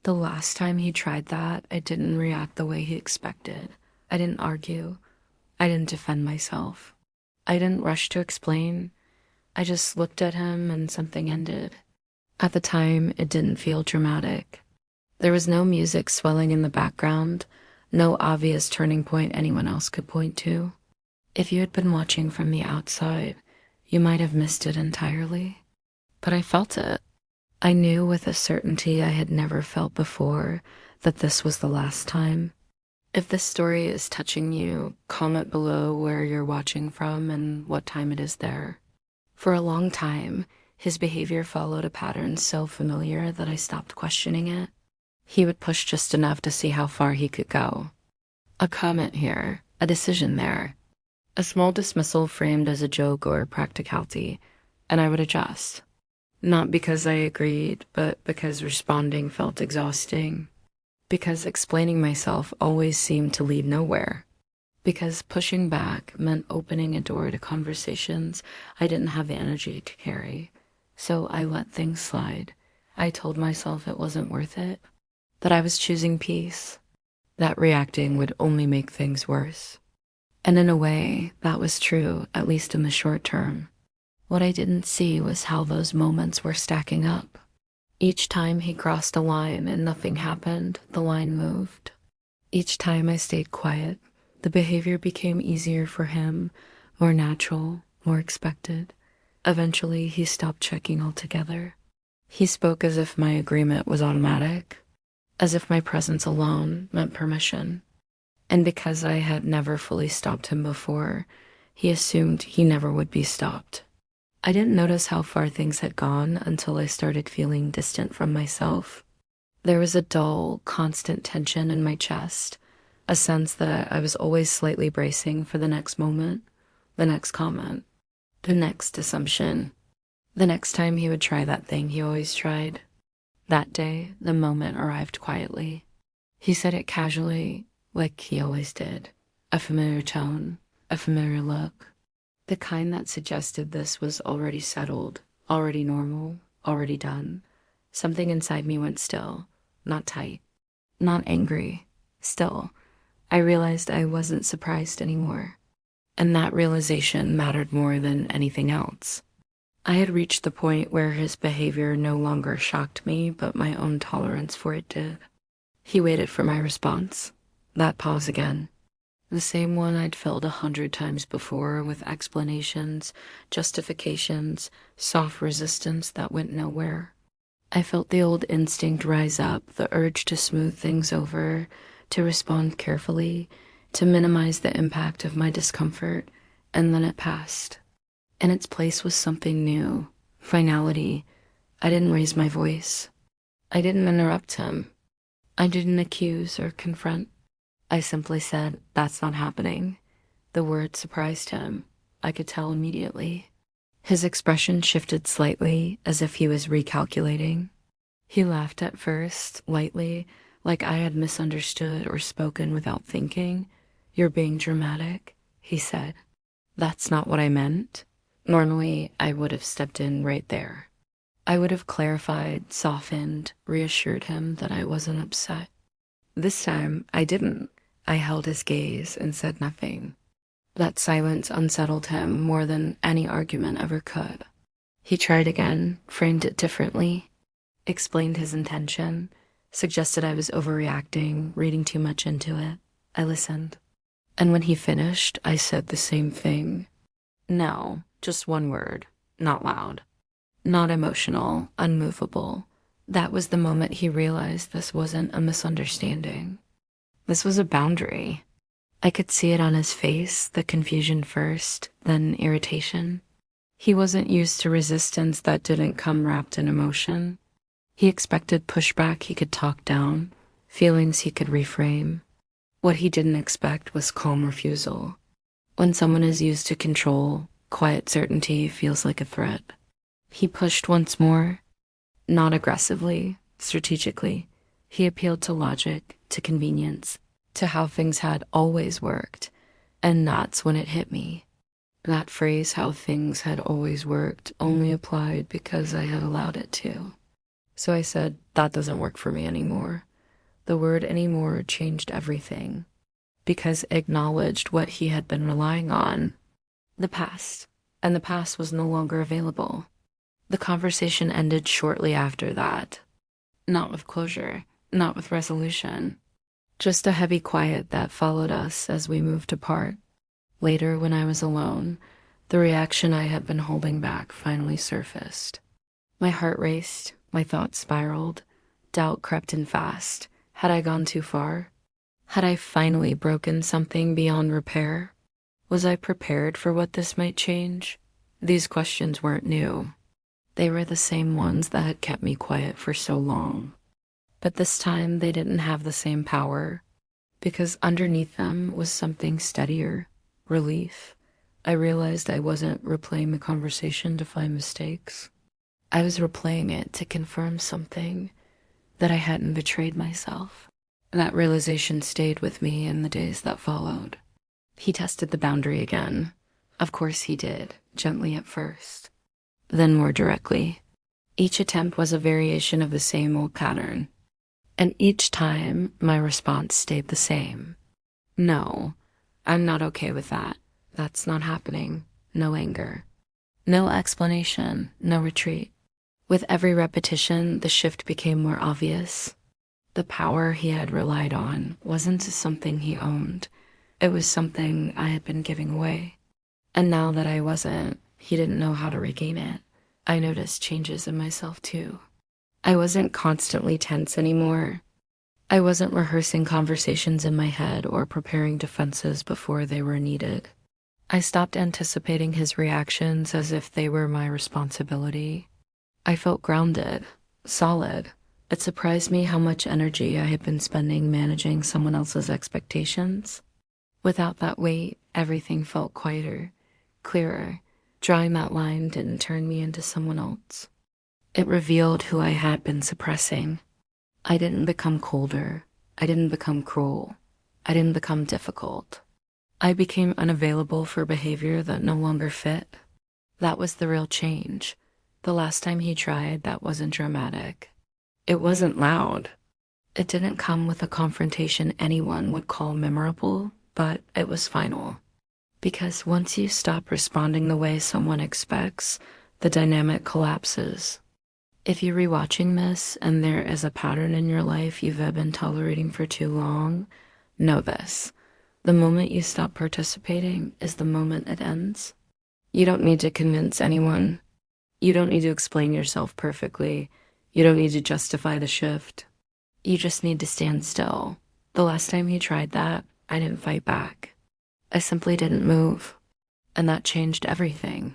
The last time he tried that, I didn't react the way he expected. I didn't argue. I didn't defend myself. I didn't rush to explain. I just looked at him and something ended. At the time, it didn't feel dramatic. There was no music swelling in the background, no obvious turning point anyone else could point to. If you had been watching from the outside, you might have missed it entirely. But I felt it. I knew with a certainty I had never felt before that this was the last time. If this story is touching you, comment below where you're watching from and what time it is there. For a long time, his behavior followed a pattern so familiar that I stopped questioning it. He would push just enough to see how far he could go. A comment here, a decision there, a small dismissal framed as a joke or practicality, and I would adjust. Not because I agreed, but because responding felt exhausting. Because explaining myself always seemed to lead nowhere. Because pushing back meant opening a door to conversations I didn't have the energy to carry. So I let things slide. I told myself it wasn't worth it, that I was choosing peace, that reacting would only make things worse. And in a way, that was true, at least in the short term. What I didn't see was how those moments were stacking up. Each time he crossed a line and nothing happened, the line moved. Each time I stayed quiet, the behavior became easier for him, more natural, more expected. Eventually, he stopped checking altogether. He spoke as if my agreement was automatic, as if my presence alone meant permission. And because I had never fully stopped him before, he assumed he never would be stopped. I didn't notice how far things had gone until I started feeling distant from myself. There was a dull, constant tension in my chest, a sense that I was always slightly bracing for the next moment, the next comment, the next assumption, the next time he would try that thing he always tried. That day, the moment arrived quietly. He said it casually, like he always did. A familiar tone, a familiar look. The kind that suggested this was already settled, already normal, already done. Something inside me went still, not tight, not angry, still. I realized I wasn't surprised anymore. And that realization mattered more than anything else. I had reached the point where his behavior no longer shocked me, but my own tolerance for it did. He waited for my response. That pause again. The same one I'd filled 100 times before with explanations, justifications, soft resistance that went nowhere. I felt the old instinct rise up, the urge to smooth things over, to respond carefully, to minimize the impact of my discomfort, and then it passed. In its place was something new, finality. I didn't raise my voice. I didn't interrupt him. I didn't accuse or confront. I simply said, "That's not happening." The word surprised him. I could tell immediately. His expression shifted slightly, as if he was recalculating. He laughed at first, lightly, like I had misunderstood or spoken without thinking. "You're being dramatic," he said. "That's not what I meant." Normally, I would have stepped in right there. I would have clarified, softened, reassured him that I wasn't upset. This time, I didn't. I held his gaze and said nothing. That silence unsettled him more than any argument ever could. He tried again, framed it differently, explained his intention, suggested I was overreacting, reading too much into it. I listened. And when he finished, I said the same thing. No, just one word, not loud, not emotional, unmovable. That was the moment he realized this wasn't a misunderstanding. This was a boundary. I could see it on his face, the confusion first, then irritation. He wasn't used to resistance that didn't come wrapped in emotion. He expected pushback he could talk down, feelings he could reframe. What he didn't expect was calm refusal. When someone is used to control, quiet certainty feels like a threat. He pushed once more, not aggressively, strategically. He appealed to logic, to convenience, to how things had always worked. And that's when it hit me. That phrase, "how things had always worked," only applied because I had allowed it to. So I said, that doesn't work for me anymore. The word anymore changed everything because it acknowledged what he had been relying on, the past, and the past was no longer available. The conversation ended shortly after that. Not with closure, not with resolution. Just a heavy quiet that followed us as we moved apart. Later, when I was alone, the reaction I had been holding back finally surfaced. My heart raced, my thoughts spiraled, doubt crept in fast. Had I gone too far? Had I finally broken something beyond repair? Was I prepared for what this might change? These questions weren't new. They were the same ones that had kept me quiet for so long. But this time they didn't have the same power, because underneath them was something steadier, relief. I realized I wasn't replaying the conversation to find mistakes. I was replaying it to confirm something, that I hadn't betrayed myself. That realization stayed with me in the days that followed. He tested the boundary again. Of course he did, gently at first, then more directly. Each attempt was a variation of the same old pattern. And each time, my response stayed the same. No, I'm not okay with that. That's not happening. No anger. No explanation. No retreat. With every repetition, the shift became more obvious. The power he had relied on wasn't something he owned. It was something I had been giving away. And now that I wasn't, he didn't know how to regain it. I noticed changes in myself too. I wasn't constantly tense anymore. I wasn't rehearsing conversations in my head or preparing defenses before they were needed. I stopped anticipating his reactions as if they were my responsibility. I felt grounded, solid. It surprised me how much energy I had been spending managing someone else's expectations. Without that weight, everything felt quieter, clearer. Drawing that line didn't turn me into someone else. It revealed who I had been suppressing. I didn't become colder. I didn't become cruel. I didn't become difficult. I became unavailable for behavior that no longer fit. That was the real change. The last time he tried, that wasn't dramatic. It wasn't loud. It didn't come with a confrontation anyone would call memorable, but it was final. Because once you stop responding the way someone expects, the dynamic collapses. If you're rewatching this and there is a pattern in your life you've been tolerating for too long, know this. The moment you stop participating is the moment it ends. You don't need to convince anyone. You don't need to explain yourself perfectly. You don't need to justify the shift. You just need to stand still. The last time he tried that, I didn't fight back. I simply didn't move. And that changed everything.